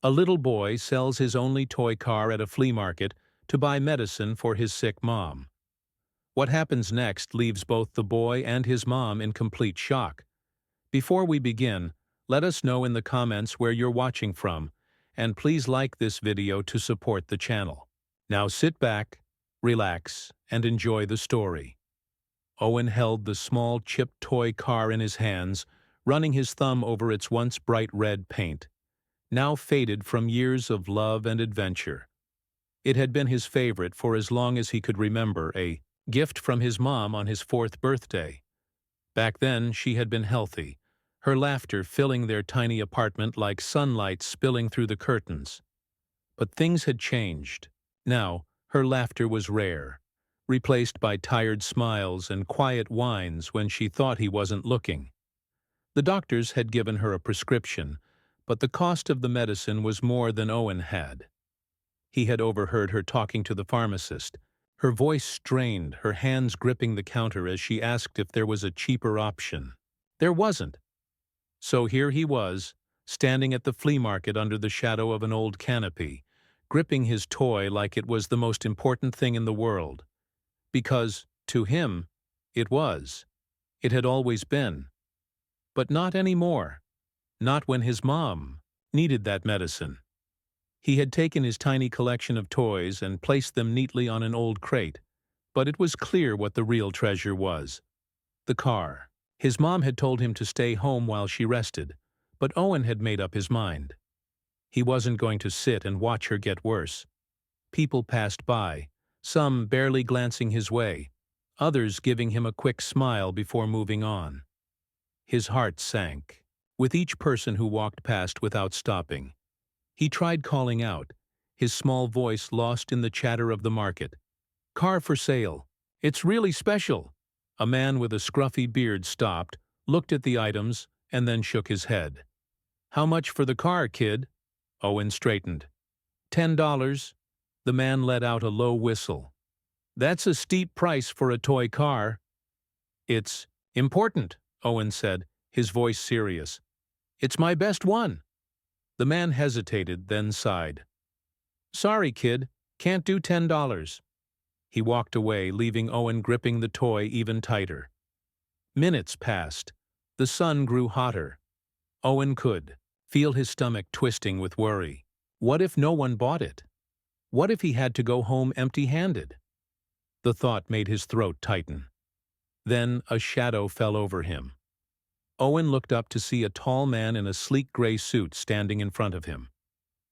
A little boy sells his only toy car at a flea market to buy medicine for his sick mom. What happens next leaves both the boy and his mom in complete shock. Before we begin, let us know in the comments where you're watching from, and please like this video to support the channel. Now sit back, relax, and enjoy the story. Owen held the small chipped toy car in his hands, running his thumb over its once bright red paint, now faded from years of love and adventure. It had been his favorite for as long as he could remember, a gift from his mom on his 4th birthday. Back then, she had been healthy, her laughter filling their tiny apartment like sunlight spilling through the curtains. But things had changed. Now, her laughter was rare, replaced by tired smiles and quiet whines when she thought he wasn't looking. The doctors had given her a prescription, but the cost of the medicine was more than Owen had. He had overheard her talking to the pharmacist, her voice strained, her hands gripping the counter as she asked if there was a cheaper option. There wasn't. So here he was, standing at the flea market under the shadow of an old canopy, gripping his toy like it was the most important thing in the world. Because, to him, it was. It had always been. But not anymore. Not when his mom needed that medicine. He had taken his tiny collection of toys and placed them neatly on an old crate, but it was clear what the real treasure was. The car. His mom had told him to stay home while she rested, but Owen had made up his mind. He wasn't going to sit and watch her get worse. People passed by, some barely glancing his way, others giving him a quick smile before moving on. His heart sank with each person who walked past without stopping. He tried calling out, his small voice lost in the chatter of the market. "Car for sale. It's really special." A man with a scruffy beard stopped, looked at the items, and then shook his head. "How much for the car, kid?" Owen straightened. $10. The man let out a low whistle. "That's a steep price for a toy car." "It's important," Owen said, his voice serious. "It's my best one." The man hesitated, then sighed. "Sorry, kid, can't do $10. He walked away, leaving Owen gripping the toy even tighter. Minutes passed. The sun grew hotter. Owen could feel his stomach twisting with worry. What if no one bought it? What if he had to go home empty-handed? The thought made his throat tighten. Then a shadow fell over him. Owen looked up to see a tall man in a sleek gray suit standing in front of him.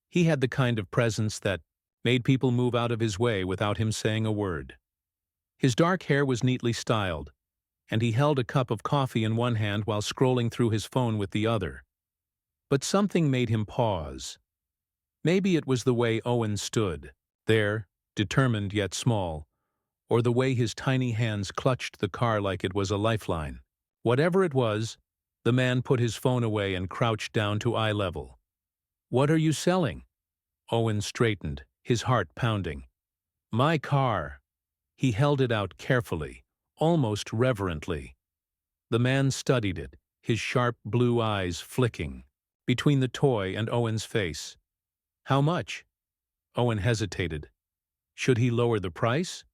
He had the kind of presence that made people move out of his way without him saying a word. His dark hair was neatly styled, and he held a cup of coffee in one hand while scrolling through his phone with the other. But something made him pause. Maybe it was the way Owen stood, there, determined yet small, or the way his tiny hands clutched the car like it was a lifeline. Whatever it was, the man put his phone away and crouched down to eye level. "What are you selling?" Owen straightened, his heart pounding. "My car." He held it out carefully, almost reverently. The man studied it, his sharp blue eyes flicking between the toy and Owen's face. "How much?" Owen hesitated. Should he lower the price?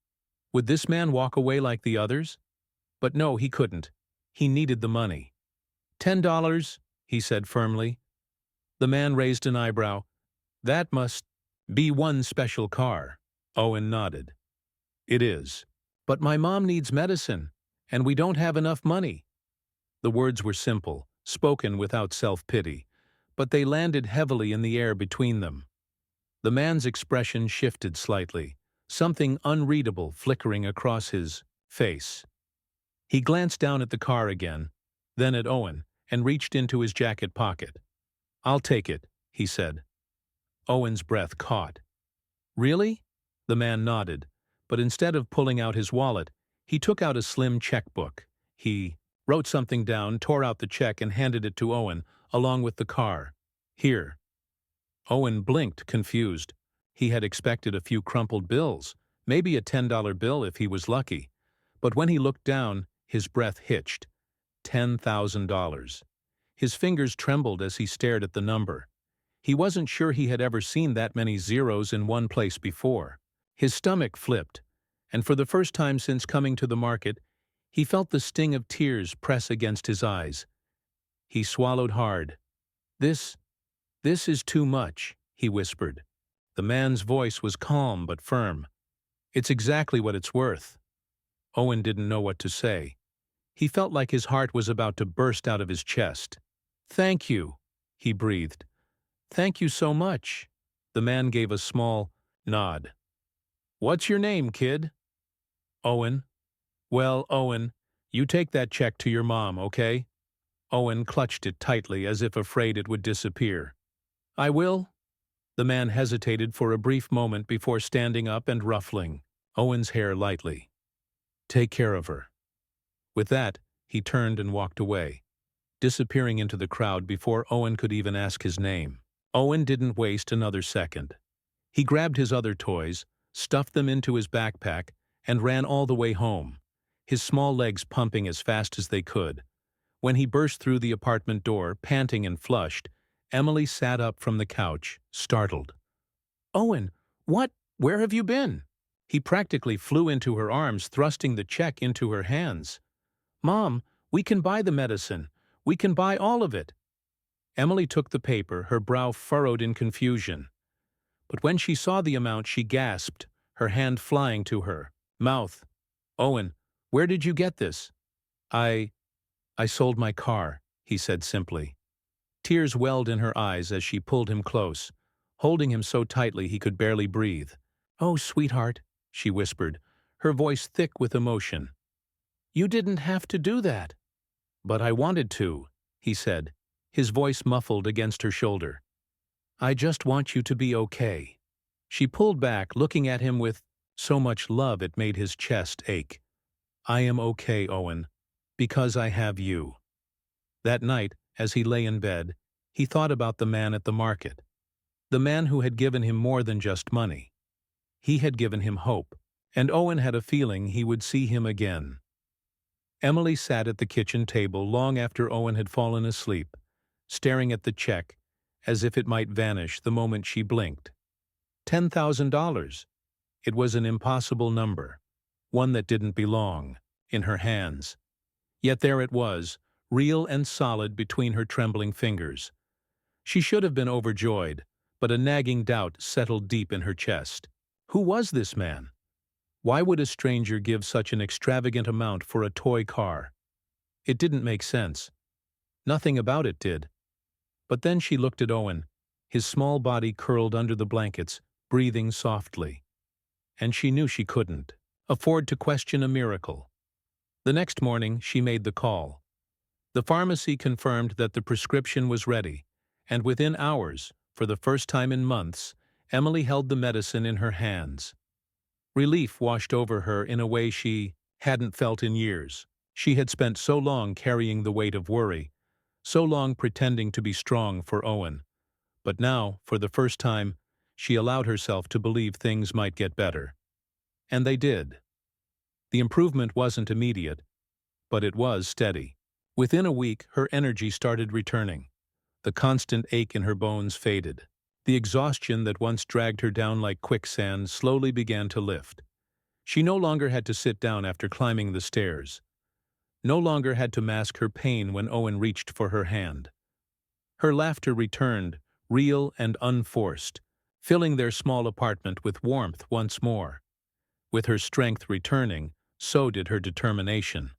Would this man walk away like the others? But no, he couldn't. He needed the money. $10, he said firmly. The man raised an eyebrow. "That must be one special car." Owen nodded. "It is. But my mom needs medicine, and we don't have enough money." The words were simple, spoken without self-pity, but they landed heavily in the air between them. The man's expression shifted slightly, something unreadable flickering across his face. He glanced down at the car again, then at Owen, and reached into his jacket pocket. "I'll take it," he said. Owen's breath caught. "Really?" The man nodded, but instead of pulling out his wallet, he took out a slim checkbook. He wrote something down, tore out the check, and handed it to Owen, along with the car. "Here." Owen blinked, confused. He had expected a few crumpled bills, maybe a $10 bill if he was lucky. But when he looked down, his breath hitched. $10,000. His fingers trembled as he stared at the number. He wasn't sure he had ever seen that many zeros in one place before. His stomach flipped, and for the first time since coming to the market, he felt the sting of tears press against his eyes. He swallowed hard. This is too much," he whispered. The man's voice was calm but firm. "It's exactly what it's worth." Owen didn't know what to say. He felt like his heart was about to burst out of his chest. "Thank you," he breathed. "Thank you so much." The man gave a small nod. "What's your name, kid?" "Owen." "Well, Owen, you take that check to your mom, okay?" Owen clutched it tightly as if afraid it would disappear. "I will." The man hesitated for a brief moment before standing up and ruffling Owen's hair lightly. "Take care of her." With that, he turned and walked away, disappearing into the crowd before Owen could even ask his name. Owen didn't waste another second. He grabbed his other toys, stuffed them into his backpack, and ran all the way home, his small legs pumping as fast as they could. When he burst through the apartment door, panting and flushed, Emily sat up from the couch, startled. "Owen, what? Where have you been?" He practically flew into her arms, thrusting the check into her hands. "Mom, we can buy the medicine. We can buy all of it." Emily took the paper, her brow furrowed in confusion. But when she saw the amount, she gasped, her hand flying to her mouth. "Owen, where did you get this?" I sold my car," he said simply. Tears welled in her eyes as she pulled him close, holding him so tightly he could barely breathe. "Oh, sweetheart," she whispered, her voice thick with emotion. "You didn't have to do that." "But I wanted to," he said, his voice muffled against her shoulder. "I just want you to be okay." She pulled back, looking at him with so much love it made his chest ache. "I am okay, Owen, because I have you." That night, as he lay in bed, he thought about the man at the market. The man who had given him more than just money. He had given him hope, and Owen had a feeling he would see him again. Emily sat at the kitchen table long after Owen had fallen asleep, staring at the check as if it might vanish the moment she blinked. $10,000. It was an impossible number, one that didn't belong in her hands. Yet there it was, real and solid between her trembling fingers. She should have been overjoyed, but a nagging doubt settled deep in her chest. Who was this man? Why would a stranger give such an extravagant amount for a toy car? It didn't make sense. Nothing about it did. But then she looked at Owen, his small body curled under the blankets, breathing softly. And she knew she couldn't afford to question a miracle. The next morning, she made the call. The pharmacy confirmed that the prescription was ready, and within hours, for the first time in months, Emily held the medicine in her hands. Relief washed over her in a way she hadn't felt in years. She had spent so long carrying the weight of worry, so long pretending to be strong for Owen. But now, for the first time, she allowed herself to believe things might get better. And they did. The improvement wasn't immediate, but it was steady. Within a week, her energy started returning. The constant ache in her bones faded. The exhaustion that once dragged her down like quicksand slowly began to lift. She no longer had to sit down after climbing the stairs. No longer had to mask her pain when Owen reached for her hand. Her laughter returned, real and unforced, filling their small apartment with warmth once more. With her strength returning, so did her determination.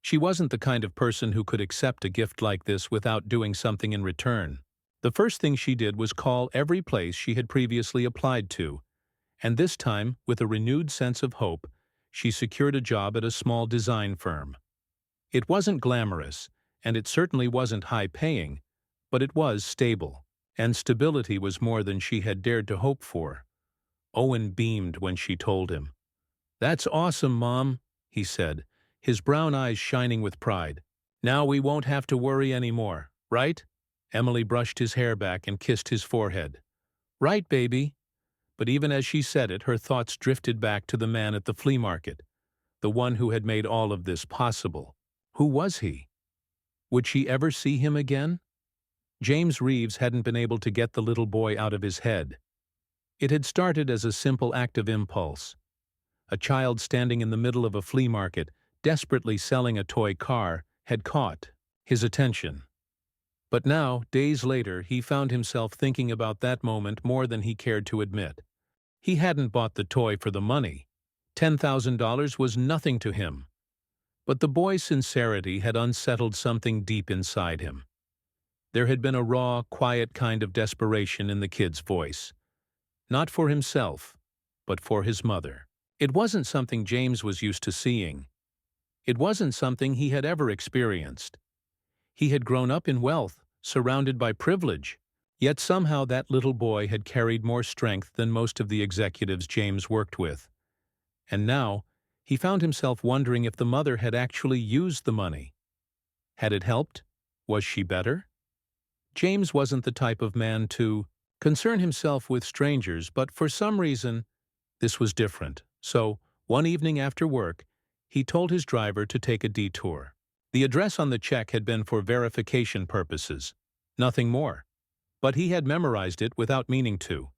She wasn't the kind of person who could accept a gift like this without doing something in return. The first thing she did was call every place she had previously applied to, and this time, with a renewed sense of hope, she secured a job at a small design firm. It wasn't glamorous, and it certainly wasn't high-paying, but it was stable, and stability was more than she had dared to hope for. Owen beamed when she told him. "That's awesome, Mom," he said, his brown eyes shining with pride. "Now we won't have to worry anymore, right?" Emily brushed his hair back and kissed his forehead. "Right, baby." But even as she said it, her thoughts drifted back to the man at the flea market, the one who had made all of this possible. Who was he? Would she ever see him again? James Reeves hadn't been able to get the little boy out of his head. It had started as a simple act of impulse. A child standing in the middle of a flea market, desperately selling a toy car, had caught his attention. But now, days later, he found himself thinking about that moment more than he cared to admit. He hadn't bought the toy for the money. $10,000 was nothing to him. But the boy's sincerity had unsettled something deep inside him. There had been a raw, quiet kind of desperation in the kid's voice. Not for himself, but for his mother. It wasn't something James was used to seeing. It wasn't something he had ever experienced. He had grown up in wealth, surrounded by privilege, yet somehow that little boy had carried more strength than most of the executives James worked with. And now, he found himself wondering if the mother had actually used the money. Had it helped? Was she better? James wasn't the type of man to concern himself with strangers, but for some reason, this was different. So, one evening after work, he told his driver to take a detour. The address on the check had been for verification purposes, nothing more. But he had memorized it without meaning to.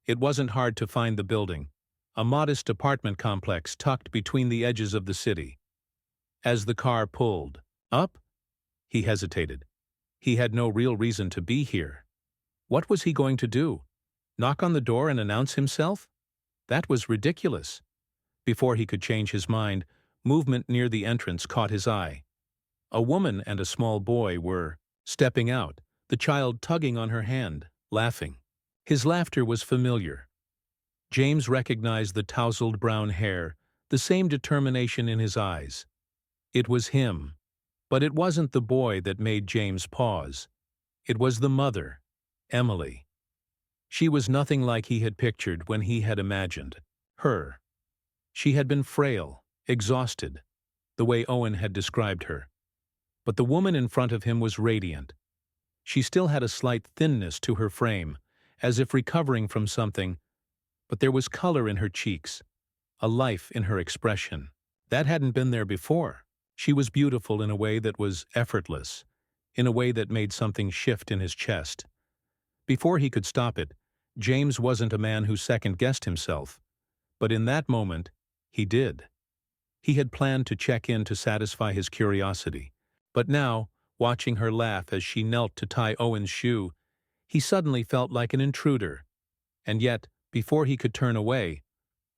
It wasn't hard to find the building, a modest apartment complex tucked between the edges of the city. As the car pulled up, he hesitated. He had no real reason to be here. What was he going to do? Knock on the door and announce himself? That was ridiculous. Before he could change his mind, movement near the entrance caught his eye. A woman and a small boy were stepping out, the child tugging on her hand, laughing. His laughter was familiar. James recognized the tousled brown hair, the same determination in his eyes. It was him. But it wasn't the boy that made James pause. It was the mother, Emily. She was nothing like he had pictured when he had imagined her. She had been frail, exhausted, the way Owen had described her. But the woman in front of him was radiant. She still had a slight thinness to her frame, as if recovering from something, but there was color in her cheeks, a life in her expression. That hadn't been there before. She was beautiful in a way that was effortless, in a way that made something shift in his chest. Before he could stop it, James wasn't a man who second-guessed himself. But in that moment, he did. He had planned to check in to satisfy his curiosity. But now, watching her laugh as she knelt to tie Owen's shoe, he suddenly felt like an intruder. And yet, before he could turn away,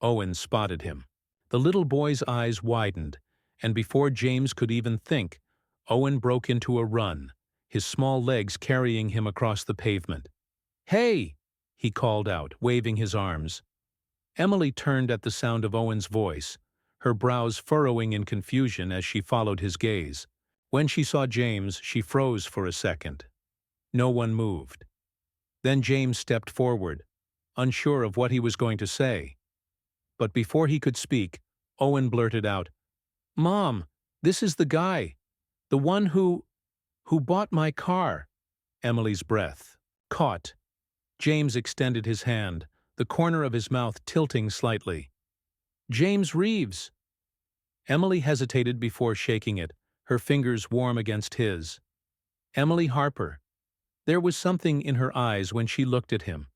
Owen spotted him. The little boy's eyes widened, and before James could even think, Owen broke into a run, his small legs carrying him across the pavement. "Hey!" he called out, waving his arms. Emily turned at the sound of Owen's voice, her brows furrowing in confusion as she followed his gaze. When she saw James, she froze for a second. No one moved. Then James stepped forward, unsure of what he was going to say. But before he could speak, Owen blurted out, "Mom, this is the guy. The one who bought my car." Emily's breath caught. James extended his hand, the corner of his mouth tilting slightly. "James Reeves." Emily hesitated before shaking it, her fingers warm against his. Emily Harper. There was something in her eyes when she looked at him.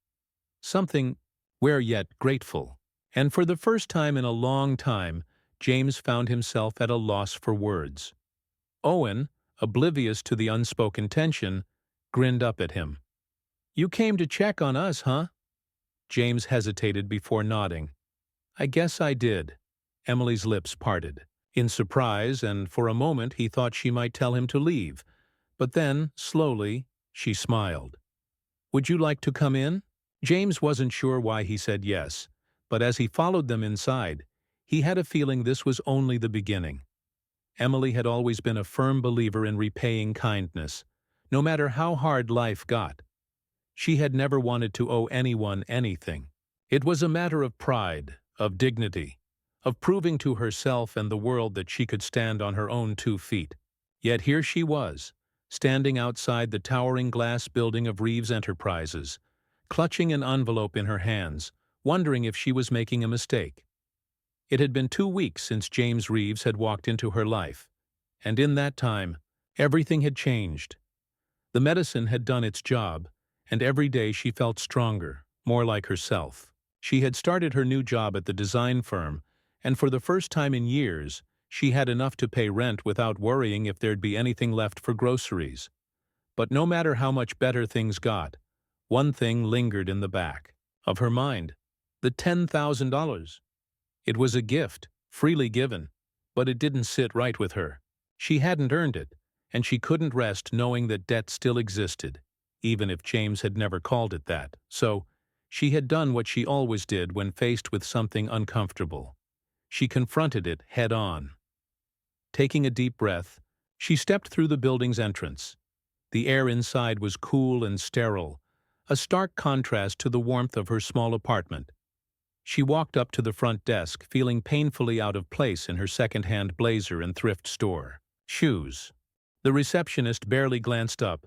Something, rare yet grateful. And for the first time in a long time, James found himself at a loss for words. Owen, oblivious to the unspoken tension, grinned up at him. "You came to check on us, huh?" James hesitated before nodding. "I guess I did." Emily's lips parted. In surprise, and for a moment he thought she might tell him to leave. But then, slowly, she smiled. "Would you like to come in?" James wasn't sure why he said yes, but as he followed them inside, he had a feeling this was only the beginning. Emily had always been a firm believer in repaying kindness, no matter how hard life got. She had never wanted to owe anyone anything. It was a matter of pride, of dignity, of proving to herself and the world that she could stand on her own 2 feet. Yet here she was, standing outside the towering glass building of Reeves Enterprises, clutching an envelope in her hands, wondering if she was making a mistake. It had been 2 weeks since James Reeves had walked into her life, and in that time, everything had changed. The medicine had done its job, and every day she felt stronger, more like herself. She had started her new job at the design firm, and for the first time in years, she had enough to pay rent without worrying if there'd be anything left for groceries. But no matter how much better things got, one thing lingered in the back of her mind: the $10,000. It was a gift, freely given, but it didn't sit right with her. She hadn't earned it, and she couldn't rest knowing that debt still existed, even if James had never called it that. So, she had done what she always did when faced with something uncomfortable. She confronted it head-on. Taking a deep breath, she stepped through the building's entrance. The air inside was cool and sterile, a stark contrast to the warmth of her small apartment. She walked up to the front desk, feeling painfully out of place in her second-hand blazer and thrift store shoes. The receptionist barely glanced up.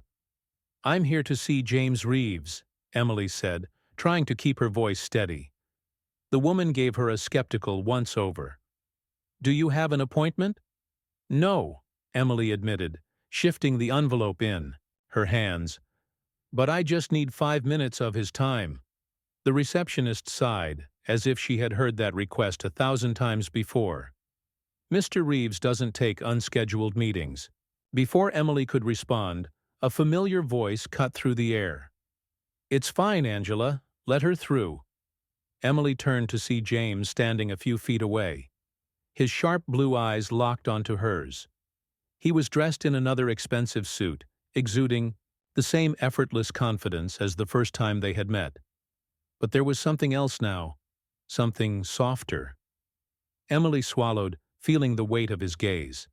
"I'm here to see James Reeves," Emily said, trying to keep her voice steady. The woman gave her a skeptical once-over. "Do you have an appointment?" "No," Emily admitted, shifting the envelope in her hands. "But I just need 5 minutes of his time." The receptionist sighed, as if she had heard that request 1,000 times before. "Mr. Reeves doesn't take unscheduled meetings." Before Emily could respond, a familiar voice cut through the air. "It's fine, Angela. Let her through." Emily turned to see James standing a few feet away. His sharp blue eyes locked onto hers. He was dressed in another expensive suit, exuding the same effortless confidence as the first time they had met. But there was something else now, something softer. Emily swallowed, feeling the weight of his gaze.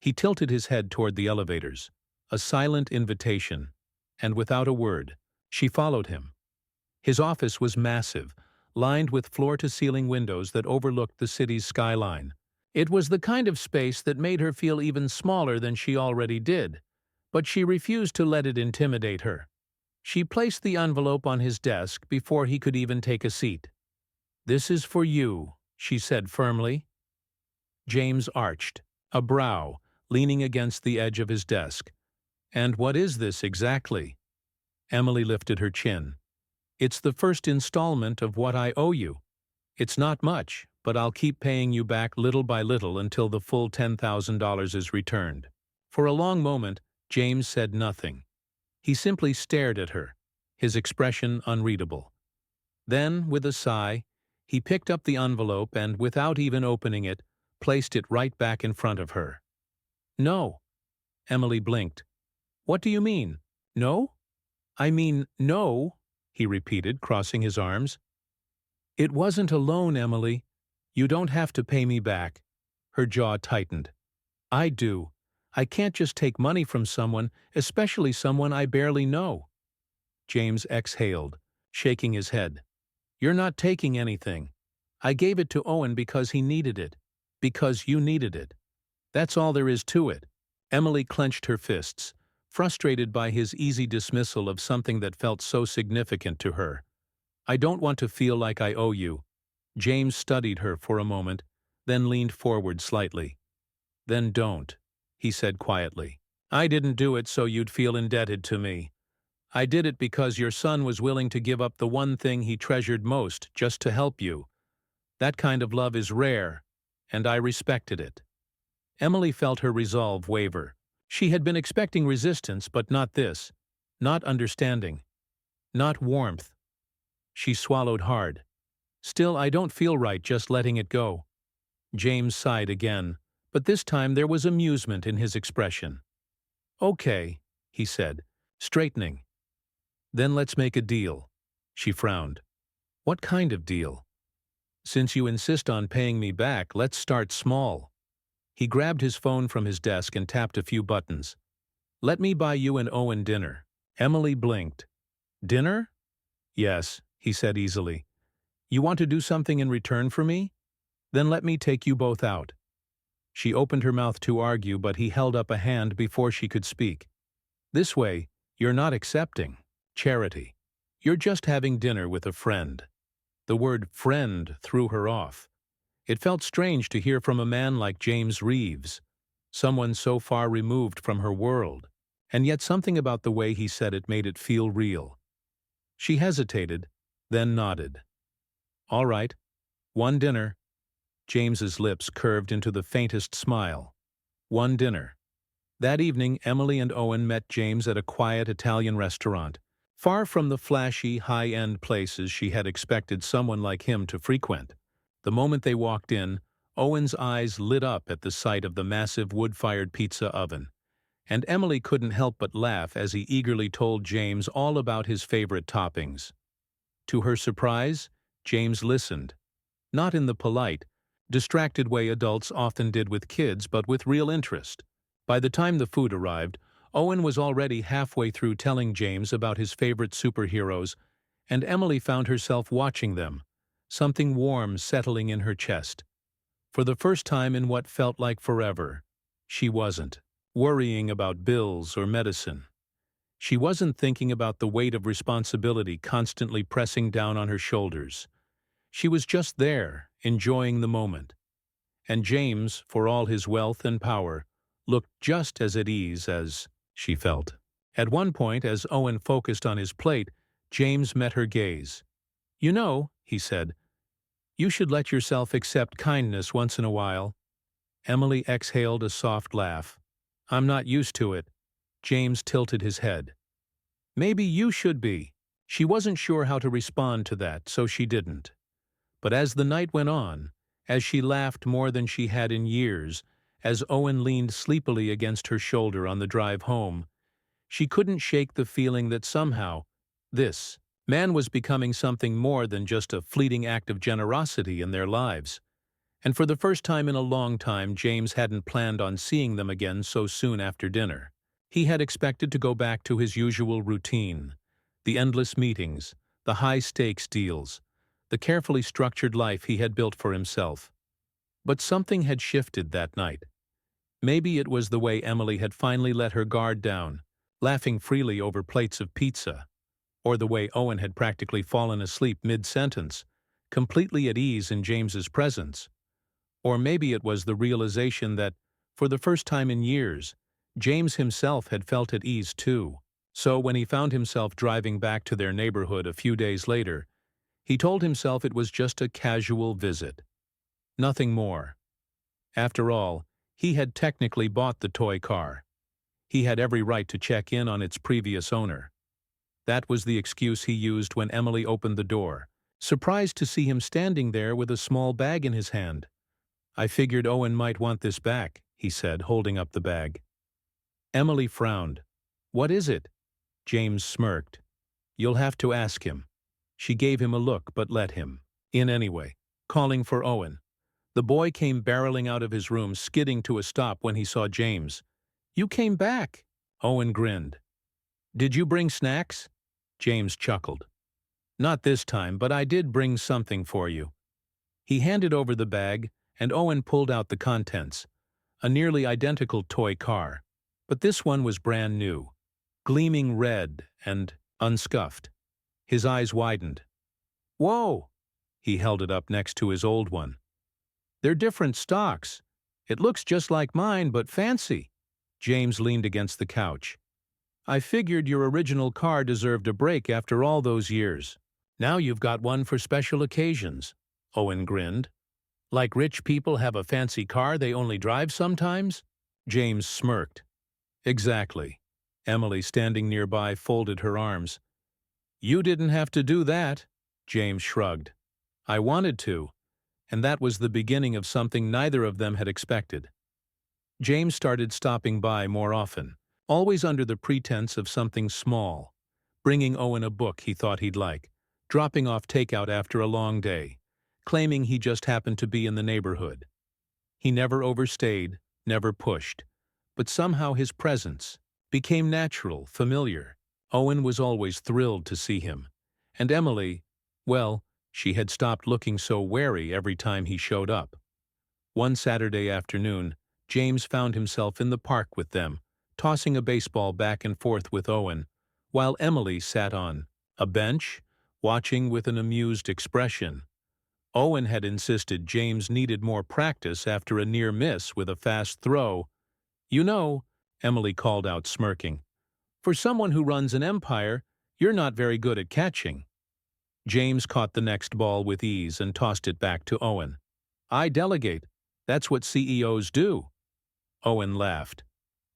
He tilted his head toward the elevators, a silent invitation, and without a word, she followed him. His office was massive, lined with floor-to-ceiling windows that overlooked the city's skyline. It was the kind of space that made her feel even smaller than she already did, but she refused to let it intimidate her. She placed the envelope on his desk before he could even take a seat. "This is for you," she said firmly. James arched, a brow, leaning against the edge of his desk. "And what is this exactly?" Emily lifted her chin. "It's the first installment of what I owe you. It's not much, but I'll keep paying you back little by little until the full $10,000 is returned." For a long moment, James said nothing. He simply stared at her, his expression unreadable. Then, with a sigh, he picked up the envelope and, without even opening it, placed it right back in front of her. "No." Emily blinked. "What do you mean? No?" "I mean, no," he repeated, crossing his arms. "It wasn't a loan, Emily. You don't have to pay me back." Her jaw tightened. "I do. I can't just take money from someone, especially someone I barely know." James exhaled, shaking his head. "You're not taking anything. I gave it to Owen because he needed it. Because you needed it. That's all there is to it." Emily clenched her fists, frustrated by his easy dismissal of something that felt so significant to her. "I don't want to feel like I owe you." James studied her for a moment, then leaned forward slightly. "Then don't," he said quietly. "I didn't do it so you'd feel indebted to me. I did it because your son was willing to give up the one thing he treasured most just to help you. That kind of love is rare, and I respected it." Emily felt her resolve waver. She had been expecting resistance, but not this. Not understanding. Not warmth. She swallowed hard. "Still, I don't feel right just letting it go." James sighed again, but this time there was amusement in his expression. "Okay," he said, straightening. "Then let's make a deal." She frowned. "What kind of deal?" "Since you insist on paying me back, let's start small." He grabbed his phone from his desk and tapped a few buttons. "Let me buy you and Owen dinner." Emily blinked. "Dinner?" "Yes," he said easily. "You want to do something in return for me? Then let me take you both out." She opened her mouth to argue, but he held up a hand before she could speak. "This way, you're not accepting charity. You're just having dinner with a friend." The word friend threw her off. It felt strange to hear from a man like James Reeves, someone so far removed from her world. and yet something about the way he said it made it feel real. She hesitated, then nodded. "All right. One dinner." James's lips curved into the faintest smile. One dinner. That evening, Emily and Owen met James at a quiet Italian restaurant, far from the flashy, high-end places she had expected someone like him to frequent. The moment they walked in, Owen's eyes lit up at the sight of the massive wood-fired pizza oven, and Emily couldn't help but laugh as he eagerly told James all about his favorite toppings. To her surprise, James listened, not in the polite, distracted way adults often did with kids, but with real interest. By the time the food arrived, Owen was already halfway through telling James about his favorite superheroes, and Emily found herself watching them, something warm settling in her chest. For the first time in what felt like forever, she wasn't worrying about bills or medicine. She wasn't thinking about the weight of responsibility constantly pressing down on her shoulders. She was just there, enjoying the moment. And James, for all his wealth and power, looked just as at ease as she felt. At one point, as Owen focused on his plate, James met her gaze. "You know," he said, "you should let yourself accept kindness once in a while." Emily exhaled a soft laugh. "I'm not used to it." James tilted his head. "Maybe you should be." She wasn't sure how to respond to that, so she didn't. But as the night went on, as she laughed more than she had in years, as Owen leaned sleepily against her shoulder on the drive home, she couldn't shake the feeling that somehow, this man was becoming something more than just a fleeting act of generosity in their lives. And for the first time in a long time, James hadn't planned on seeing them again so soon after dinner. He had expected to go back to his usual routine, the endless meetings, the high-stakes deals, the carefully structured life he had built for himself. But something had shifted that night. Maybe it was the way Emily had finally let her guard down, laughing freely over plates of pizza, or the way Owen had practically fallen asleep mid-sentence, completely at ease in James's presence. Or maybe it was the realization that, for the first time in years, James himself had felt at ease too. So when he found himself driving back to their neighborhood a few days later, he told himself it was just a casual visit. Nothing more. After all, he had technically bought the toy car. He had every right to check in on its previous owner. That was the excuse he used when Emily opened the door, surprised to see him standing there with a small bag in his hand. "I figured Owen might want this back," he said, holding up the bag. Emily frowned. "What is it?" James smirked. "You'll have to ask him." She gave him a look but let him in anyway, calling for Owen. The boy came barreling out of his room, skidding to a stop when he saw James. "You came back." Owen grinned. "Did you bring snacks?" James chuckled. "Not this time, but I did bring something for you." He handed over the bag, and Owen pulled out the contents. A nearly identical toy car, but this one was brand new, gleaming red and unscuffed. His eyes widened. "Whoa!" He held it up next to his old one. "They're different stocks. It looks just like mine, but fancy." James leaned against the couch. "I figured your original car deserved a break after all those years. Now you've got one for special occasions." Owen grinned. "Like rich people have a fancy car they only drive sometimes?" James smirked. "Exactly." Emily, standing nearby, folded her arms. "You didn't have to do that." James shrugged. "I wanted to, and that was the beginning of something neither of them had expected." James started stopping by more often, always under the pretense of something small, bringing Owen a book he thought he'd like, dropping off takeout after a long day, claiming he just happened to be in the neighborhood. He never overstayed, never pushed, but somehow his presence became natural, familiar. Owen was always thrilled to see him, and Emily, well, she had stopped looking so wary every time he showed up. One Saturday afternoon, James found himself in the park with them, tossing a baseball back and forth with Owen, while Emily sat on a bench, watching with an amused expression. Owen had insisted James needed more practice after a near miss with a fast throw. "You know," Emily called out, smirking, For someone who runs an empire, you're not very good at catching. James caught the next ball with ease and tossed it back to Owen. I delegate. That's what CEOs do. Owen laughed.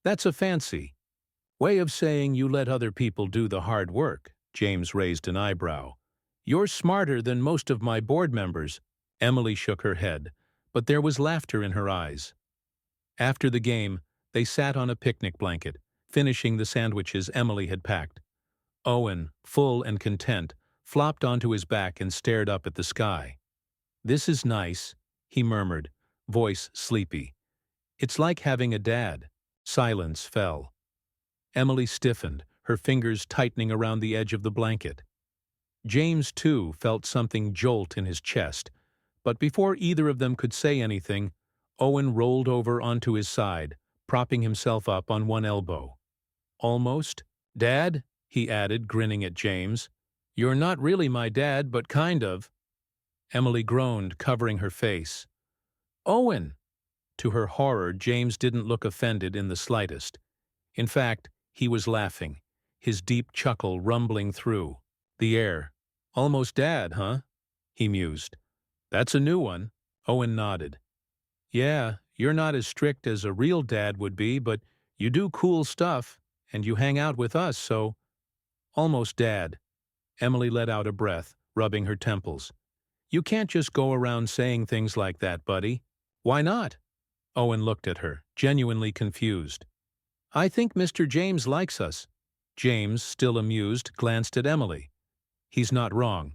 That's a fancy way of saying you let other people do the hard work. James raised an eyebrow. You're smarter than most of my board members. Emily shook her head, but there was laughter in her eyes. After the game, they sat on a picnic blanket, finishing the sandwiches Emily had packed. Owen, full and content, flopped onto his back and stared up at the sky. This is nice, he murmured, voice sleepy. It's like having a dad. Silence fell. Emily stiffened, her fingers tightening around the edge of the blanket. James, too, felt something jolt in his chest, but before either of them could say anything, Owen rolled over onto his side, propping himself up on one elbow. Almost? Dad? He added, grinning at James. You're not really my dad, but kind of. Emily groaned, covering her face. Owen! To her horror, James didn't look offended in the slightest. In fact, he was laughing, his deep chuckle rumbling through the air. Almost dad, huh? He mused. That's a new one. Owen nodded. Yeah, you're not as strict as a real dad would be, but you do cool stuff, and you hang out with us, so… Almost dad. Emily let out a breath, rubbing her temples. You can't just go around saying things like that, buddy. Why not? Owen looked at her, genuinely confused. I think Mr. James likes us. James, still amused, glanced at Emily. He's not wrong.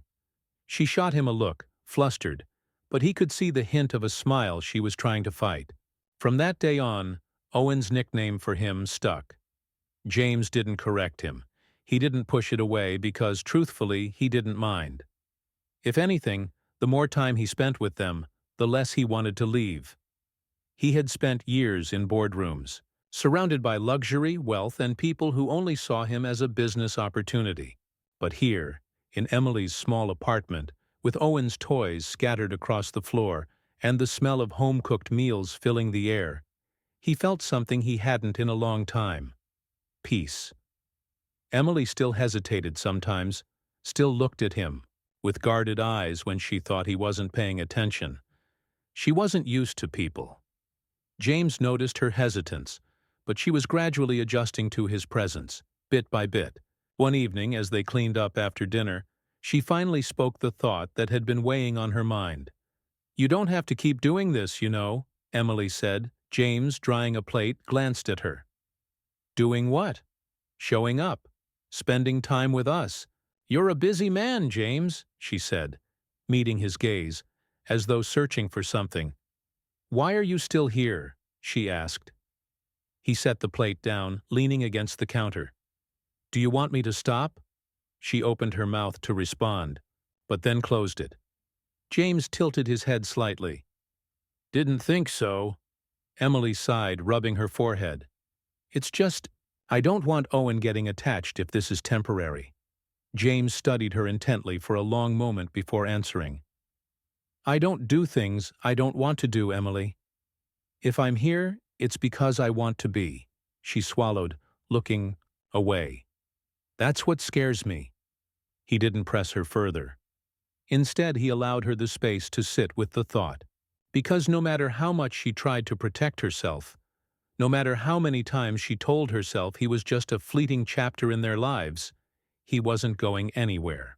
She shot him a look, flustered, but he could see the hint of a smile she was trying to fight. From that day on, Owen's nickname for him stuck. James didn't correct him. He didn't push it away because, truthfully, he didn't mind. If anything, the more time he spent with them, the less he wanted to leave. He had spent years in boardrooms, surrounded by luxury, wealth, and people who only saw him as a business opportunity. But here, in Emily's small apartment, with Owen's toys scattered across the floor and the smell of home-cooked meals filling the air, he felt something he hadn't in a long time. Peace. Emily still hesitated sometimes, still looked at him, with guarded eyes when she thought he wasn't paying attention. She wasn't used to people. James noticed her hesitance, but she was gradually adjusting to his presence, bit by bit. One evening, as they cleaned up after dinner, she finally spoke the thought that had been weighing on her mind. You don't have to keep doing this, you know, Emily said. James, drying a plate, glanced at her. Doing what? Showing up. Spending time with us. You're a busy man, James, she said, meeting his gaze, as though searching for something. Why are you still here? She asked. He set the plate down, leaning against the counter. Do you want me to stop? She opened her mouth to respond, but then closed it. James tilted his head slightly. Didn't think so. Emily sighed, rubbing her forehead. It's just, I don't want Owen getting attached if this is temporary. James studied her intently for a long moment before answering. I don't do things I don't want to do, Emily. If I'm here, it's because I want to be. She swallowed, looking away. That's what scares me. He didn't press her further. Instead, he allowed her the space to sit with the thought. Because no matter how much she tried to protect herself, no matter how many times she told herself he was just a fleeting chapter in their lives, he wasn't going anywhere.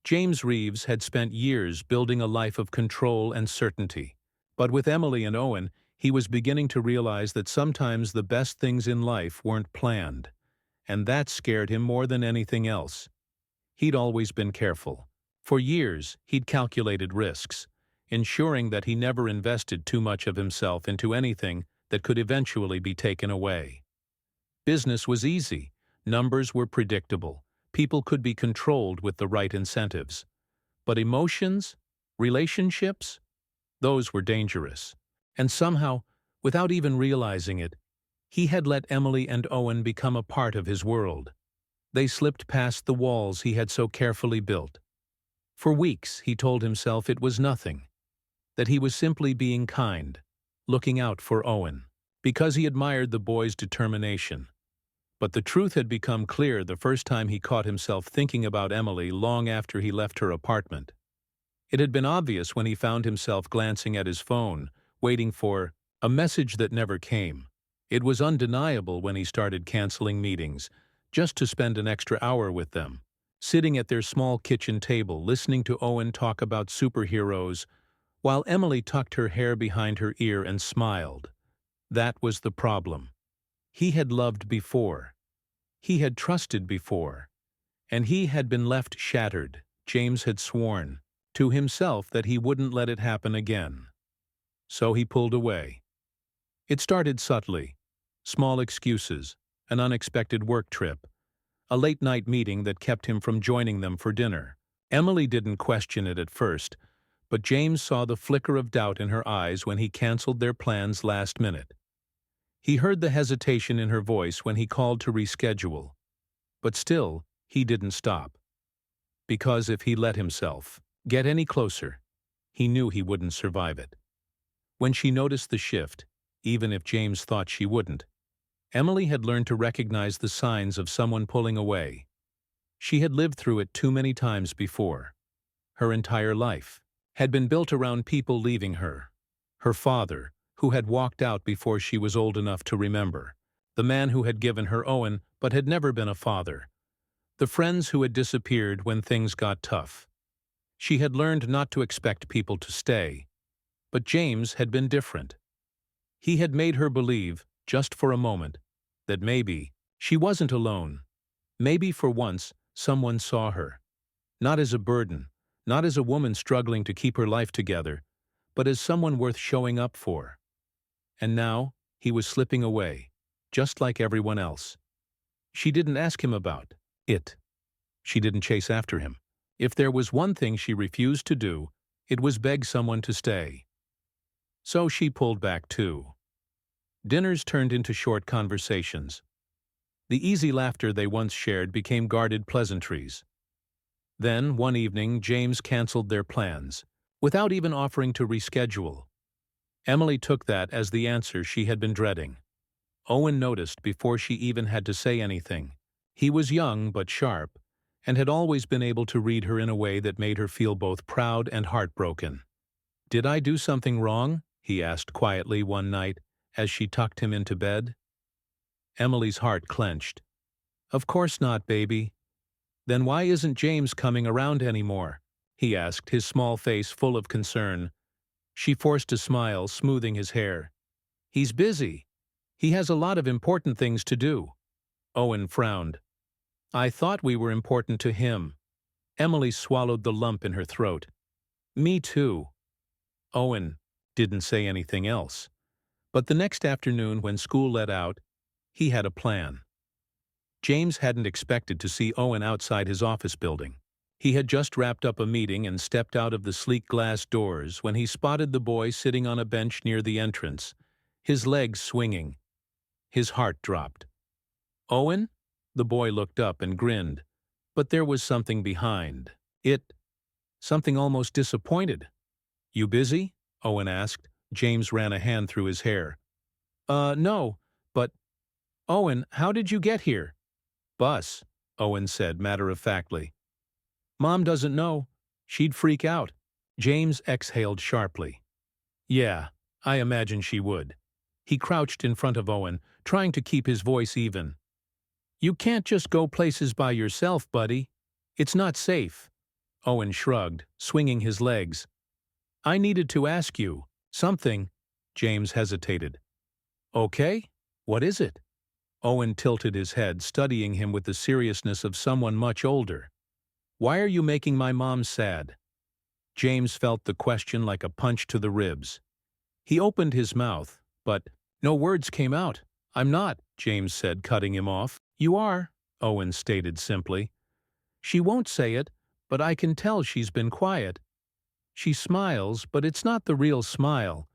James Reeves had spent years building a life of control and certainty. But with Emily and Owen, he was beginning to realize that sometimes the best things in life weren't planned. And that scared him more than anything else. He'd always been careful. For years, he'd calculated risks, ensuring that he never invested too much of himself into anything that could eventually be taken away. Business was easy. Numbers were predictable. People could be controlled with the right incentives. But emotions, relationships, those were dangerous. And somehow, without even realizing it, he had let Emily and Owen become a part of his world. They slipped past the walls he had so carefully built. For weeks, he told himself it was nothing, that he was simply being kind, looking out for Owen, because he admired the boy's determination. But the truth had become clear the first time he caught himself thinking about Emily long after he left her apartment. It had been obvious when he found himself glancing at his phone, waiting for a message that never came. It was undeniable when he started canceling meetings, just to spend an extra hour with them, sitting at their small kitchen table listening to Owen talk about superheroes, while Emily tucked her hair behind her ear and smiled. That was the problem. He had loved before. He had trusted before. And he had been left shattered. James had sworn to himself that he wouldn't let it happen again. So he pulled away. It started subtly. Small excuses, an unexpected work trip, a late-night meeting that kept him from joining them for dinner. Emily didn't question it at first, but James saw the flicker of doubt in her eyes when he canceled their plans last minute. He heard the hesitation in her voice when he called to reschedule. But still, he didn't stop. Because if he let himself get any closer, he knew he wouldn't survive it. When she noticed the shift, even if James thought she wouldn't, Emily had learned to recognize the signs of someone pulling away. She had lived through it too many times before. Her entire life had been built around people leaving her. Her father, who had walked out before she was old enough to remember. The man who had given her Owen but had never been a father. The friends who had disappeared when things got tough. She had learned not to expect people to stay. But James had been different. He had made her believe, just for a moment, that maybe she wasn't alone. Maybe for once someone saw her. Not as a burden, not as a woman struggling to keep her life together, but as someone worth showing up for. And now, he was slipping away, just like everyone else. She didn't ask him about it. She didn't chase after him. If there was one thing she refused to do, it was beg someone to stay. So she pulled back too. Dinners turned into short conversations. The easy laughter they once shared became guarded pleasantries. Then, one evening, James canceled their plans, without even offering to reschedule. Emily took that as the answer she had been dreading. Owen noticed before she even had to say anything. He was young but sharp, and had always been able to read her in a way that made her feel both proud and heartbroken. "Did I do something wrong?" he asked quietly one night, as she tucked him into bed. Emily's heart clenched. "Of course not, baby." "Then why isn't James coming around anymore?" he asked, his small face full of concern. She forced a smile, smoothing his hair. "He's busy. He has a lot of important things to do." Owen frowned. "I thought we were important to him." Emily swallowed the lump in her throat. "Me too." Owen didn't say anything else. But the next afternoon when school let out, he had a plan. James hadn't expected to see Owen outside his office building. He had just wrapped up a meeting and stepped out of the sleek glass doors when he spotted the boy sitting on a bench near the entrance, his legs swinging. His heart dropped. "Owen?" The boy looked up and grinned, but there was something behind it, something almost disappointed. "You busy?" Owen asked. James ran a hand through his hair. No, but—" "Owen, how did you get here?" "Bus," Owen said matter-of-factly. "Mom doesn't know. She'd freak out." James exhaled sharply. "Yeah, I imagine she would." He crouched in front of Owen, trying to keep his voice even. "You can't just go places by yourself, buddy. It's not safe." Owen shrugged, swinging his legs. "I needed to ask you something." James hesitated. "Okay, what is it?" Owen tilted his head, studying him with the seriousness of someone much older. "Why are you making my mom sad?" James felt the question like a punch to the ribs. He opened his mouth, but no words came out. "I'm not," James said, cutting him off. "You are," Owen stated simply. "She won't say it, but I can tell she's been quiet. She smiles, but it's not the real smile.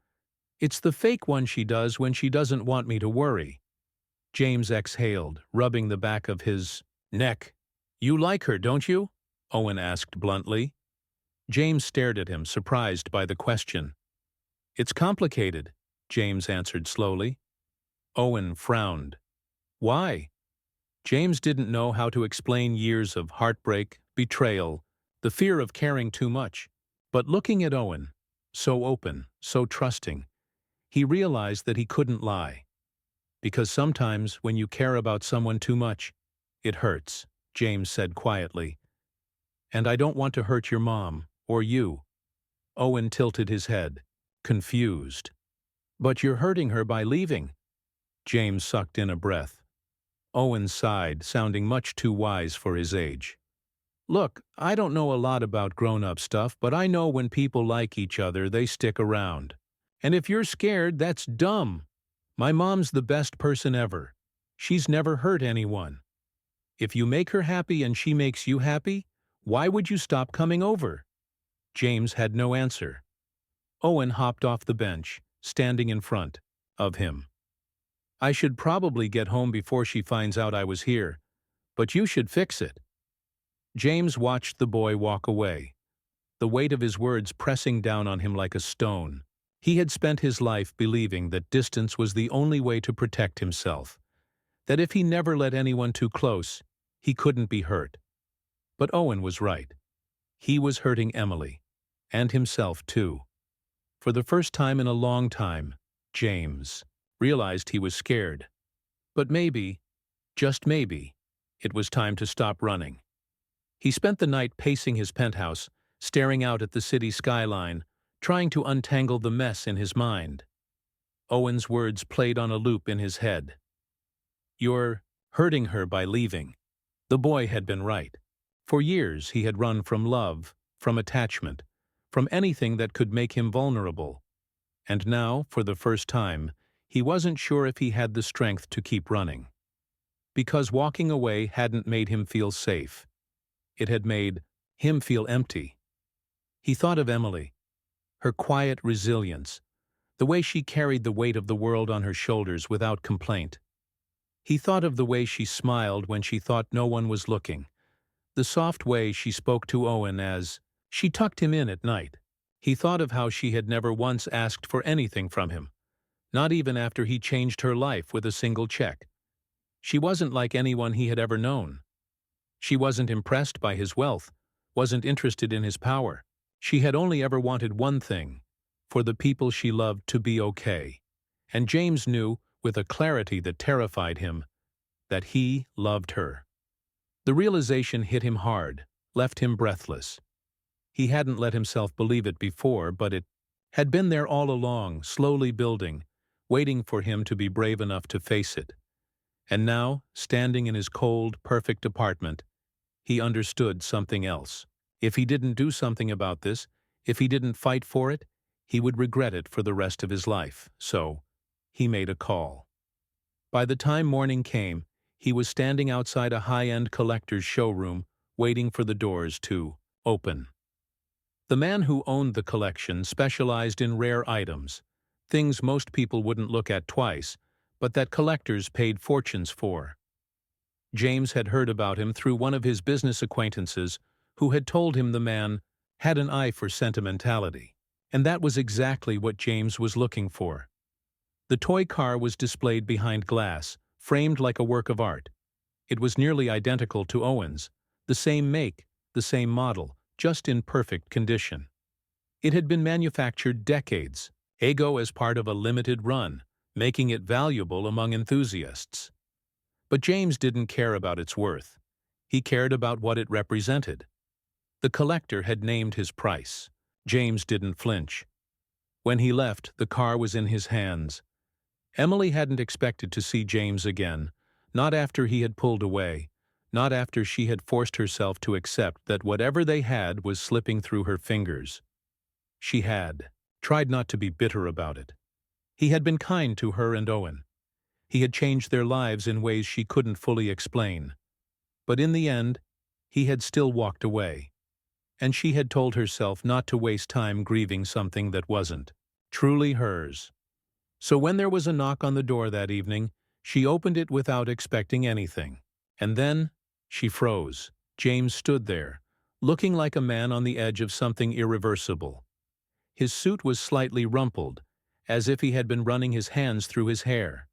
It's the fake one she does when she doesn't want me to worry." James exhaled, rubbing the back of his neck. "You like her, don't you?" Owen asked bluntly. James stared at him, surprised by the question. "It's complicated," James answered slowly. Owen frowned. "Why?" James didn't know how to explain years of heartbreak, betrayal, the fear of caring too much. But looking at Owen, so open, so trusting, he realized that he couldn't lie. Because sometimes, when you care about someone too much, it hurts, James said quietly. And I don't want to hurt your mom, or you. Owen tilted his head, confused. But you're hurting her by leaving. James sucked in a breath. Owen sighed, sounding much too wise for his age. Look, I don't know a lot about grown-up stuff, but I know when people like each other, they stick around. And if you're scared, that's dumb. My mom's the best person ever. She's never hurt anyone. If you make her happy and she makes you happy, why would you stop coming over? James had no answer. Owen hopped off the bench, standing in front of him. I should probably get home before she finds out I was here, but you should fix it. James watched the boy walk away, the weight of his words pressing down on him like a stone. He had spent his life believing that distance was the only way to protect himself, that if he never let anyone too close, he couldn't be hurt. But Owen was right. He was hurting Emily, and himself too. For the first time in a long time, James realized he was scared. But maybe, just maybe, it was time to stop running. He spent the night pacing his penthouse, staring out at the city skyline, trying to untangle the mess in his mind. Owen's words played on a loop in his head. You're hurting her by leaving. The boy had been right. For years he had run from love, from attachment, from anything that could make him vulnerable. And now, for the first time, he wasn't sure if he had the strength to keep running. Because walking away hadn't made him feel safe. It had made him feel empty. He thought of Emily, her quiet resilience, the way she carried the weight of the world on her shoulders without complaint. He thought of the way she smiled when she thought no one was looking, the soft way she spoke to Owen as she tucked him in at night. He thought of how she had never once asked for anything from him, not even after he changed her life with a single check. She wasn't like anyone he had ever known. She wasn't impressed by his wealth, wasn't interested in his power. She had only ever wanted one thing, for the people she loved to be okay. And James knew, with a clarity that terrified him, that he loved her. The realization hit him hard, left him breathless. He hadn't let himself believe it before, but it had been there all along, slowly building, waiting for him to be brave enough to face it. And now, standing in his cold, perfect apartment, he understood something else. If he didn't do something about this, if he didn't fight for it, he would regret it for the rest of his life. So, he made a call. By the time morning came, he was standing outside a high-end collector's showroom, waiting for the doors to open. The man who owned the collection specialized in rare items, things most people wouldn't look at twice, but that collectors paid fortunes for. James had heard about him through one of his business acquaintances who had told him the man had an eye for sentimentality. And that was exactly what James was looking for. The toy car was displayed behind glass, framed like a work of art. It was nearly identical to Owen's, the same make, the same model, just in perfect condition. It had been manufactured decades ago as part of a limited run, making it valuable among enthusiasts. But James didn't care about its worth. He cared about what it represented. The collector had named his price. James didn't flinch. When he left, the car was in his hands. Emily hadn't expected to see James again, not after he had pulled away, not after she had forced herself to accept that whatever they had was slipping through her fingers. She had tried not to be bitter about it. He had been kind to her and Owen. He had changed their lives in ways she couldn't fully explain. But in the end, he had still walked away. And she had told herself not to waste time grieving something that wasn't truly hers. So when there was a knock on the door that evening, she opened it without expecting anything. And then, she froze. James stood there, looking like a man on the edge of something irreversible. His suit was slightly rumpled, as if he had been running his hands through his hair.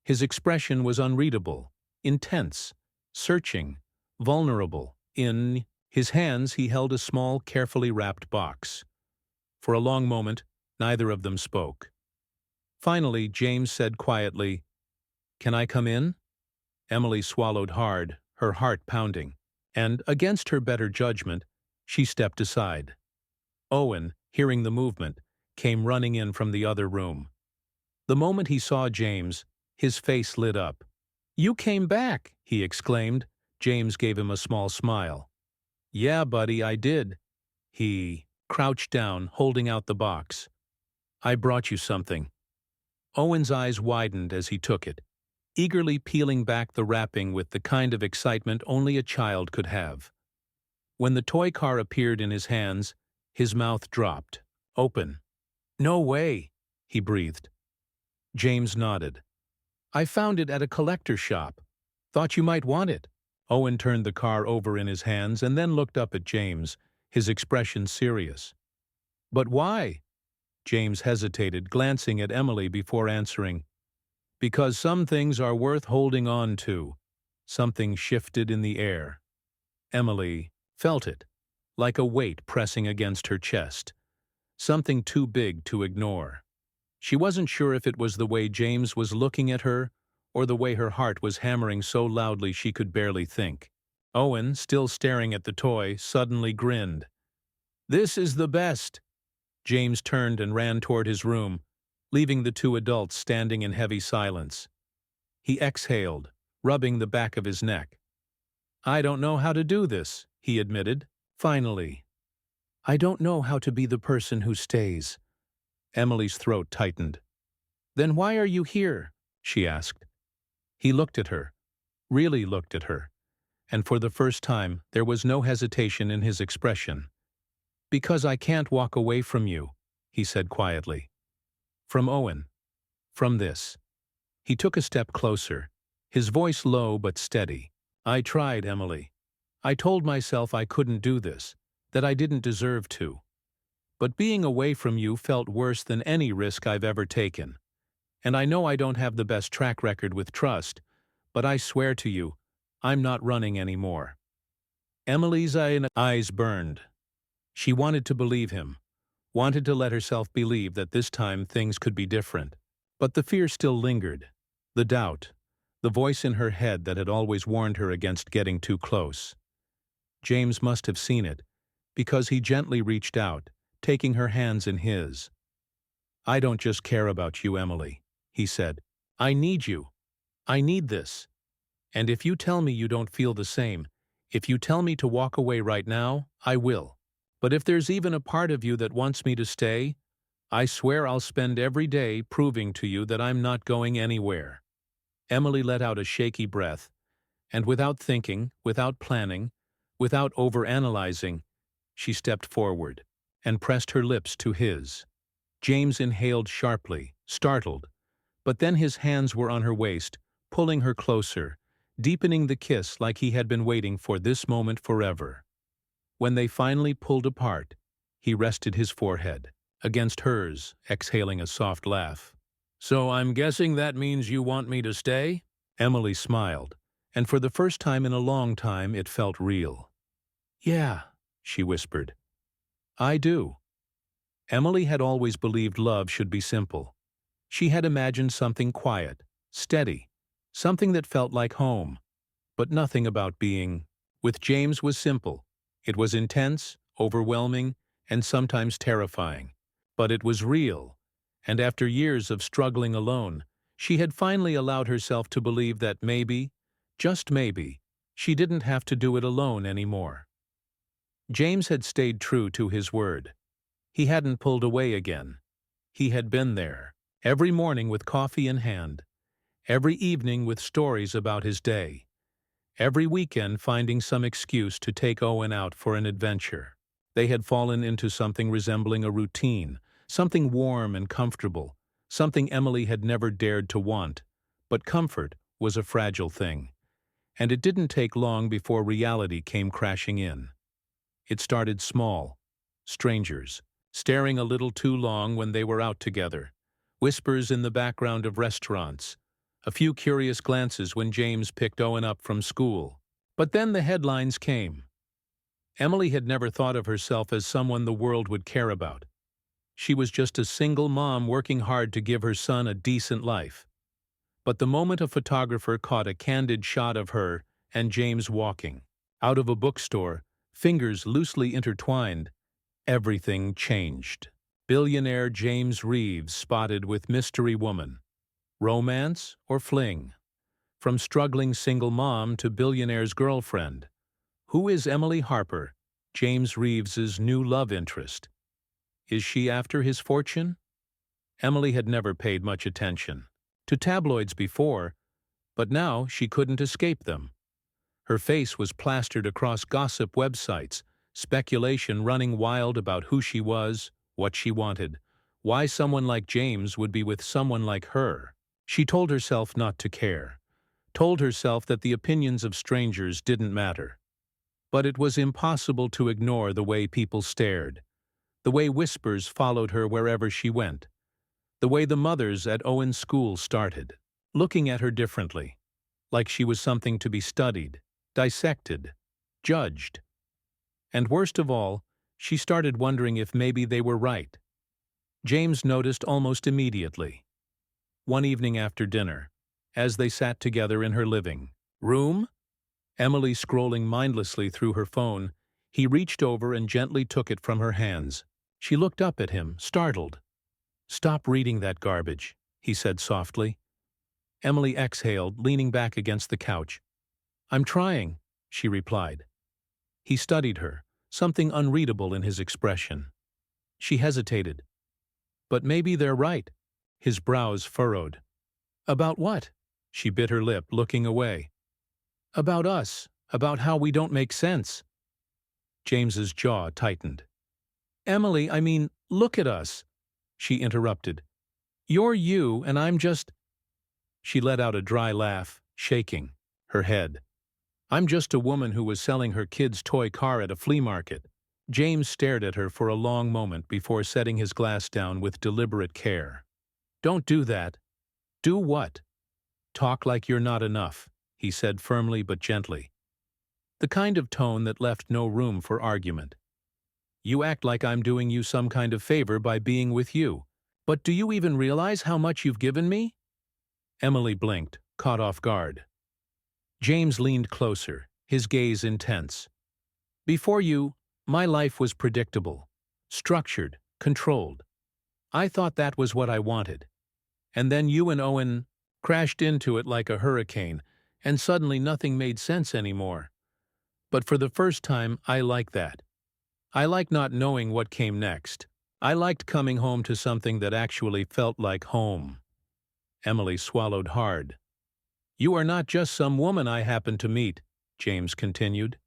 His expression was unreadable, intense, searching, vulnerable. In his hands he held a small, carefully wrapped box. For a long moment, neither of them spoke. Finally, James said quietly, "Can I come in?" Emily swallowed hard, her heart pounding, and, against her better judgment, she stepped aside. Owen, hearing the movement, came running in from the other room. The moment he saw James, his face lit up. "You came back!" he exclaimed. James gave him a small smile. "Yeah, buddy, I did." He crouched down, holding out the box. "I brought you something." Owen's eyes widened as he took it, eagerly peeling back the wrapping with the kind of excitement only a child could have. When the toy car appeared in his hands, his mouth dropped, open. "No way," he breathed. James nodded. "I found it at a collector shop. Thought you might want it." Owen turned the car over in his hands and then looked up at James, his expression serious. "But why?" James hesitated, glancing at Emily before answering. "Because some things are worth holding on to." Something shifted in the air. Emily felt it, like a weight pressing against her chest. Something too big to ignore. She wasn't sure if it was the way James was looking at her, or the way her heart was hammering so loudly she could barely think. Owen, still staring at the toy, suddenly grinned. "This is the best." James turned and ran toward his room, leaving the two adults standing in heavy silence. He exhaled, rubbing the back of his neck. "I don't know how to do this," he admitted, finally. "I don't know how to be the person who stays." Emily's throat tightened. "Then why are you here?" she asked. He looked at her, really looked at her, and for the first time there was no hesitation in his expression. "Because I can't walk away from you," he said quietly. "From Owen. From this." He took a step closer, his voice low but steady. "I tried, Emily. I told myself I couldn't do this, that I didn't deserve to. But being away from you felt worse than any risk I've ever taken. And I know I don't have the best track record with trust, but I swear to you, I'm not running anymore." Emily's eyes burned. She wanted to believe him, wanted to let herself believe that this time things could be different. But the fear still lingered, the doubt, the voice in her head that had always warned her against getting too close. James must have seen it, because he gently reached out, taking her hands in his. "I don't just care about you, Emily," he said. "I need you. I need this. And if you tell me you don't feel the same, if you tell me to walk away right now, I will. But if there's even a part of you that wants me to stay, I swear I'll spend every day proving to you that I'm not going anywhere." Emily let out a shaky breath, and without thinking, without planning, without overanalyzing, she stepped forward and pressed her lips to his. James inhaled sharply, startled, but then his hands were on her waist, pulling her closer, deepening the kiss like he had been waiting for this moment forever. When they finally pulled apart, he rested his forehead against hers, exhaling a soft laugh. "So I'm guessing that means you want me to stay?" Emily smiled, and for the first time in a long time it felt real. "Yeah," she whispered. "I do." Emily had always believed love should be simple. She had imagined something quiet, steady, something that felt like home, but nothing about being with James was simple. It was intense, overwhelming, and sometimes terrifying. But it was real, and after years of struggling alone, she had finally allowed herself to believe that maybe, just maybe, she didn't have to do it alone anymore. James had stayed true to his word. He hadn't pulled away again. He had been there, every morning with coffee in hand, every evening with stories about his day, every weekend finding some excuse to take Owen out for an adventure. They had fallen into something resembling a routine, something warm and comfortable, something Emily had never dared to want. But comfort was a fragile thing, and it didn't take long before reality came crashing in. It started small. Strangers, staring a little too long when they were out together, whispers in the background of restaurants, A few curious glances when James picked Owen up from school. But then the headlines came. Emily had never thought of herself as someone the world would care about. She was just a single mom working hard to give her son a decent life. But the moment a photographer caught a candid shot of her and James walking out of a bookstore, fingers loosely intertwined, everything changed. Billionaire James Reeves spotted with mystery woman. Romance or fling? From struggling single mom to billionaire's girlfriend. Who is Emily Harper, James Reeves's new love interest? Is she after his fortune? Emily had never paid much attention to tabloids before, but now she couldn't escape them. Her face was plastered across gossip websites, speculation running wild about who she was, what she wanted, why someone like James would be with someone like her. She told herself not to care, told herself that the opinions of strangers didn't matter. But it was impossible to ignore the way people stared, the way whispers followed her wherever she went, the way the mothers at Owen's school started, looking at her differently, like she was something to be studied, dissected, judged. And worst of all, she started wondering if maybe they were right. James noticed almost immediately. One evening after dinner, as they sat together in her living room, Emily scrolling mindlessly through her phone, he reached over and gently took it from her hands. She looked up at him, startled. "Stop reading that garbage," he said softly. Emily exhaled, leaning back against the couch. "I'm trying," she replied. He studied her, something unreadable in his expression. She hesitated. "But maybe they're right." His brows furrowed. "About what?" She bit her lip, looking away. "About us, about how we don't make sense." James's jaw tightened. "Emily, I mean, look at us," she interrupted. "You're you, and I'm just—" She let out a dry laugh, shaking her head. "I'm just a woman who was selling her kid's toy car at a flea market." James stared at her for a long moment before setting his glass down with deliberate care. "Don't do that." "Do what?" "Talk like you're not enough," he said firmly but gently. The kind of tone that left no room for argument. "You act like I'm doing you some kind of favor by being with you. But do you even realize how much you've given me?" Emily blinked, caught off guard. James leaned closer, his gaze intense. "Before you, my life was predictable, structured, controlled. I thought that was what I wanted. And then you and Owen crashed into it like a hurricane, and suddenly nothing made sense anymore. But for the first time, I like that. I like not knowing what came next. I liked coming home to something that actually felt like home." Emily swallowed hard. "You are not just some woman I happened to meet," James continued.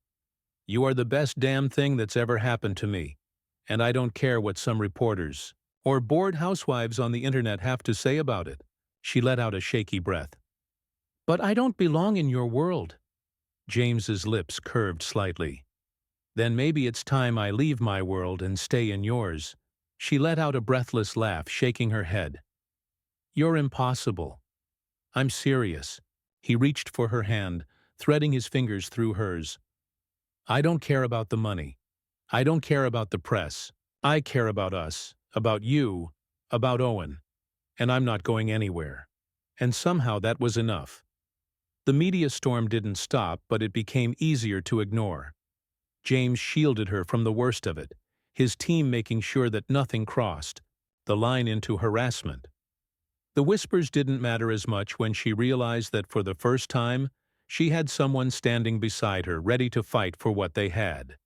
"You are the best damn thing that's ever happened to me, and I don't care what some reporters or bored housewives on the internet have to say about it." She let out a shaky breath. "But I don't belong in your world." James's lips curved slightly. "Then maybe it's time I leave my world and stay in yours." She let out a breathless laugh, shaking her head. "You're impossible." "I'm serious." He reached for her hand, threading his fingers through hers. "I don't care about the money. I don't care about the press. I care about us, about you, about Owen. And I'm not going anywhere." And somehow that was enough. The media storm didn't stop, but it became easier to ignore. James shielded her from the worst of it, his team making sure that nothing crossed the line into harassment. The whispers didn't matter as much when she realized that for the first time, she had someone standing beside her, ready to fight for what they had.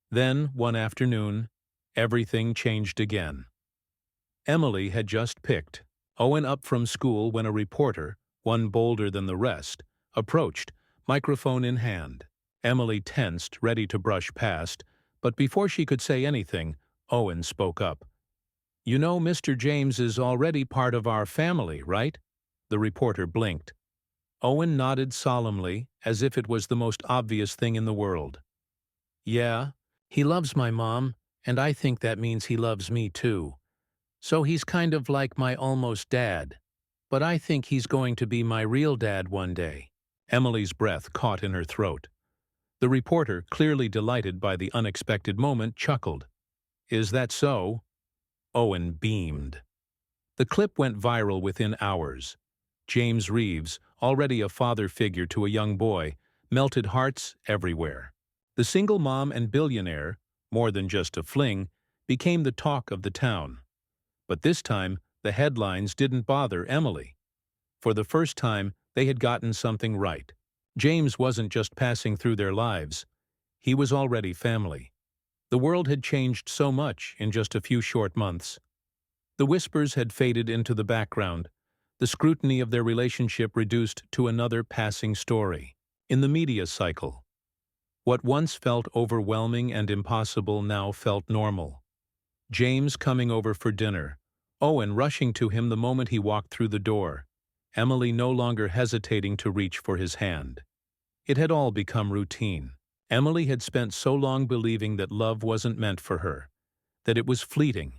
Then, one afternoon, everything changed again. Emily had just picked Owen up from school when a reporter, one bolder than the rest, approached, microphone in hand. Emily tensed, ready to brush past, but before she could say anything, Owen spoke up. "You know, Mr. James is already part of our family, right?" The reporter blinked. Owen nodded solemnly, as if it was the most obvious thing in the world. "Yeah, he loves my mom, and I think that means he loves me too. So he's kind of like my almost dad." but I think he's going to be my real dad one day. Emily's breath caught in her throat. The reporter, clearly delighted by the unexpected moment, chuckled. Is that so? Owen beamed. The clip went viral within hours. James Reeves, already a father figure to a young boy, melted hearts everywhere. The single mom and billionaire, more than just a fling, became the talk of the town. But this time, the headlines didn't bother Emily. For the first time, they had gotten something right. James wasn't just passing through their lives. He was already family. The world had changed so much in just a few short months. The whispers had faded into the background, the scrutiny of their relationship reduced to another passing story. In the media cycle, what once felt overwhelming and impossible now felt normal. James coming over for dinner, Owen rushing to him the moment he walked through the door, Emily no longer hesitating to reach for his hand. It had all become routine. Emily had spent so long believing that love wasn't meant for her, that it was fleeting,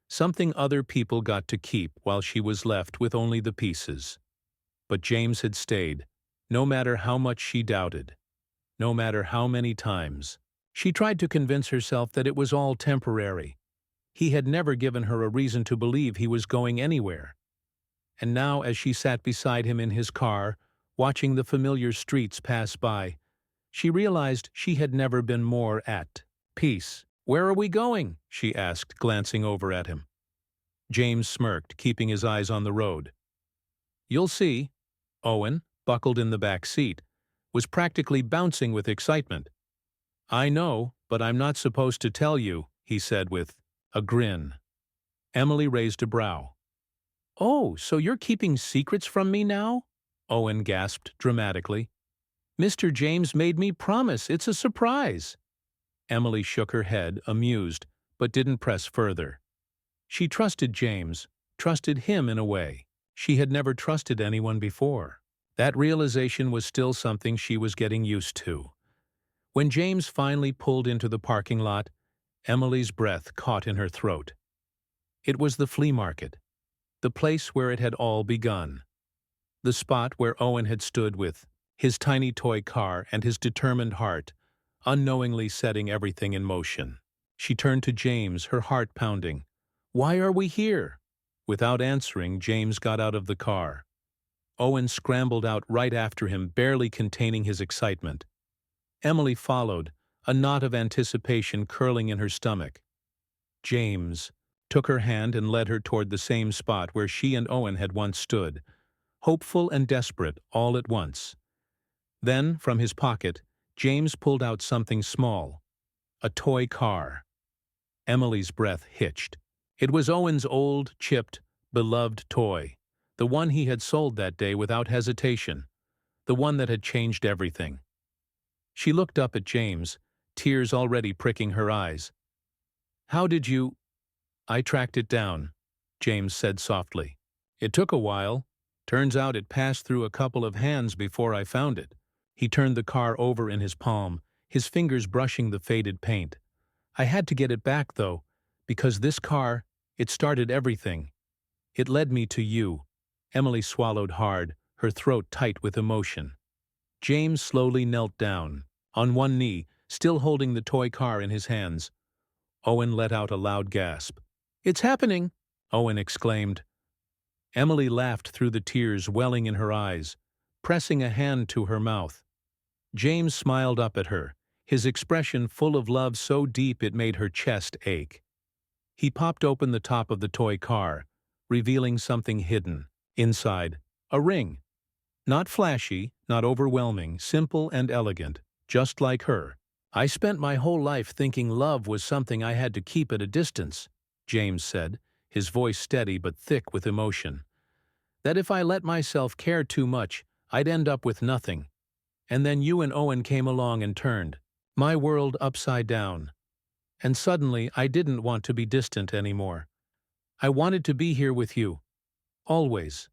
something other people got to keep while she was left with only the pieces. But James had stayed, no matter how much she doubted, no matter how many times. She tried to convince herself that it was all temporary. He had never given her a reason to believe he was going anywhere. And now, as she sat beside him in his car, watching the familiar streets pass by, she realized she had never been more at peace. "Where are we going?" she asked, glancing over at him. James smirked, keeping his eyes on the road. "You'll see." Owen, buckled in the back seat, was practically bouncing with excitement. "I know, but I'm not supposed to tell you," he said with a grin. Emily raised a brow. "Oh, so you're keeping secrets from me now?" Owen gasped dramatically. "Mr. James made me promise it's a surprise." Emily shook her head, amused, but didn't press further. She trusted James, trusted him in a way she had never trusted anyone before. That realization was still something she was getting used to. When James finally pulled into the parking lot, Emily's breath caught in her throat. It was the flea market, the place where it had all begun. The spot where Owen had stood with his tiny toy car and his determined heart, unknowingly setting everything in motion. She turned to James, her heart pounding. "Why are we here?" Without answering, James got out of the car. Owen scrambled out right after him, barely containing his excitement. Emily followed, a knot of anticipation curling in her stomach. James took her hand and led her toward the same spot where she and Owen had once stood, hopeful and desperate all at once. Then, from his pocket, James pulled out something small, a toy car. Emily's breath hitched. It was Owen's old, chipped, beloved toy, the one he had sold that day without hesitation, the one that had changed everything. She looked up at James, tears already pricking her eyes. "How did you—" "I tracked it down," James said softly. "It took a while. Turns out it passed through a couple of hands before I found it." He turned the car over in his palm, his fingers brushing the faded paint. "I had to get it back, though, because this car, it started everything. It led me to you." Emily swallowed hard, her throat tight with emotion. James slowly knelt down, on one knee, still holding the toy car in his hands. Owen let out a loud gasp. "It's happening!" Owen exclaimed. Emily laughed through the tears welling in her eyes, pressing a hand to her mouth. James smiled up at her, his expression full of love so deep it made her chest ache. He popped open the top of the toy car, revealing something hidden. Inside, a ring. Not flashy, not overwhelming, simple and elegant, just like her. "I spent my whole life thinking love was something I had to keep at a distance," James said, his voice steady but thick with emotion. "That if I let myself care too much, I'd end up with nothing. And then you and Owen came along and turned my world upside down. And suddenly I didn't want to be distant anymore. I wanted to be here with you. Always."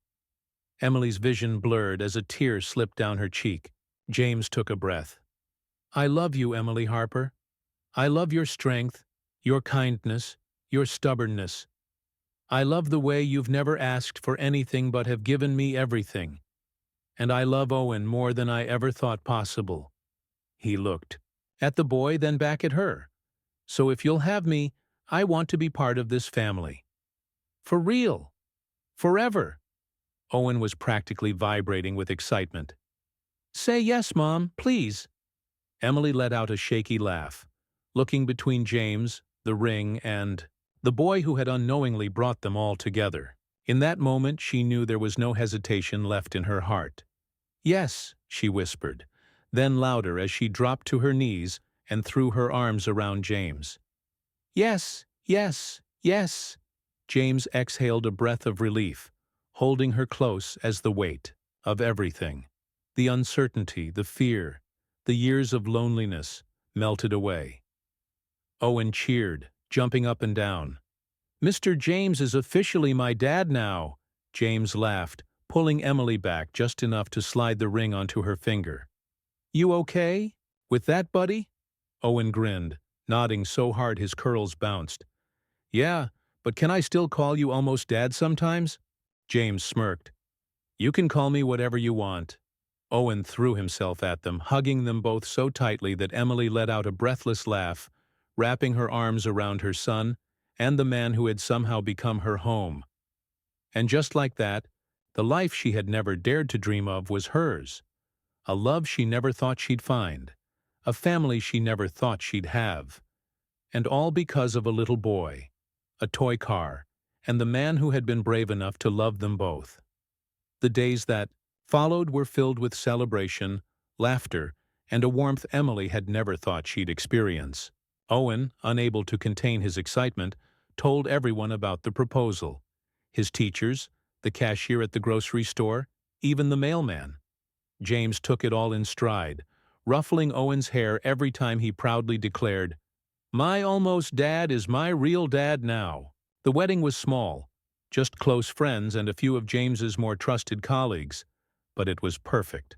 Emily's vision blurred as a tear slipped down her cheek. James took a breath. "I love you, Emily Harper. I love your strength, your kindness, your stubbornness. I love the way you've never asked for anything but have given me everything. And I love Owen more than I ever thought possible." He looked at the boy, then back at her. "So if you'll have me, I want to be part of this family. For real. Forever." Owen was practically vibrating with excitement. "Say yes, Mom, please." Emily let out a shaky laugh, looking between James, the ring, and the boy who had unknowingly brought them all together. In that moment, she knew there was no hesitation left in her heart. "Yes," she whispered, then louder as she dropped to her knees and threw her arms around James. "Yes, yes, yes." James exhaled a breath of relief, holding her close as the weight of everything, the uncertainty, the fear, the years of loneliness, melted away. Owen cheered, jumping up and down. "Mr. James is officially my dad now." James laughed, pulling Emily back just enough to slide the ring onto her finger. "You okay with that, buddy?" Owen grinned, nodding so hard his curls bounced. "Yeah, but can I still call you almost Dad sometimes?" James smirked. "You can call me whatever you want." Owen threw himself at them, hugging them both so tightly that Emily let out a breathless laugh, wrapping her arms around her son and the man who had somehow become her home. And just like that, the life she had never dared to dream of was hers. A love she never thought she'd find. A family she never thought she'd have. And all because of a little boy, a toy car, and the man who had been brave enough to love them both. The days that followed were filled with celebration, laughter, and a warmth Emily had never thought she'd experience. Owen, unable to contain his excitement, told everyone about the proposal. His teachers, the cashier at the grocery store, even the mailman. James took it all in stride, ruffling Owen's hair every time he proudly declared, "My almost dad is my real dad now." The wedding was small, just close friends and a few of James's more trusted colleagues, but it was perfect.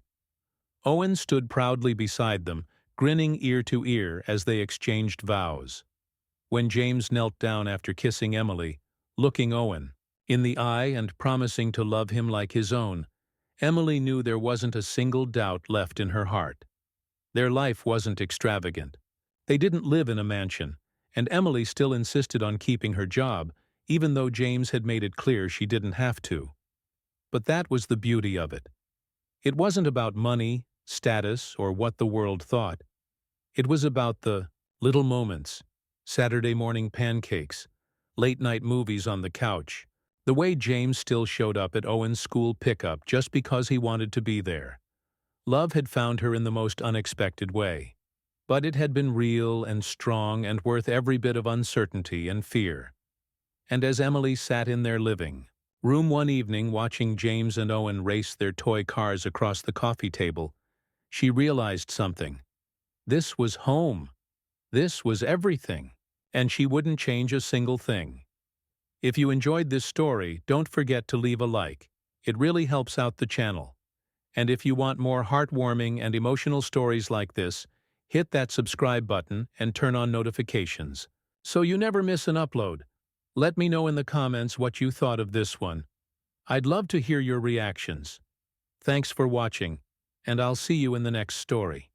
Owen stood proudly beside them, grinning ear to ear as they exchanged vows. When James knelt down after kissing Emily, looking Owen in the eye and promising to love him like his own, Emily knew there wasn't a single doubt left in her heart. Their life wasn't extravagant. They didn't live in a mansion, and Emily still insisted on keeping her job, even though James had made it clear she didn't have to. But that was the beauty of it. It wasn't about money, status, or what the world thought. It was about the little moments, Saturday morning pancakes, late-night movies on the couch, the way James still showed up at Owen's school pickup just because he wanted to be there. Love had found her in the most unexpected way. But it had been real and strong and worth every bit of uncertainty and fear. And as Emily sat in their living room one evening watching James and Owen race their toy cars across the coffee table, she realized something. This was home. This was everything. And she wouldn't change a single thing. If you enjoyed this story, don't forget to leave a like. It really helps out the channel. And if you want more heartwarming and emotional stories like this, hit that subscribe button and turn on notifications, so you never miss an upload. Let me know in the comments what you thought of this one. I'd love to hear your reactions. Thanks for watching, and I'll see you in the next story.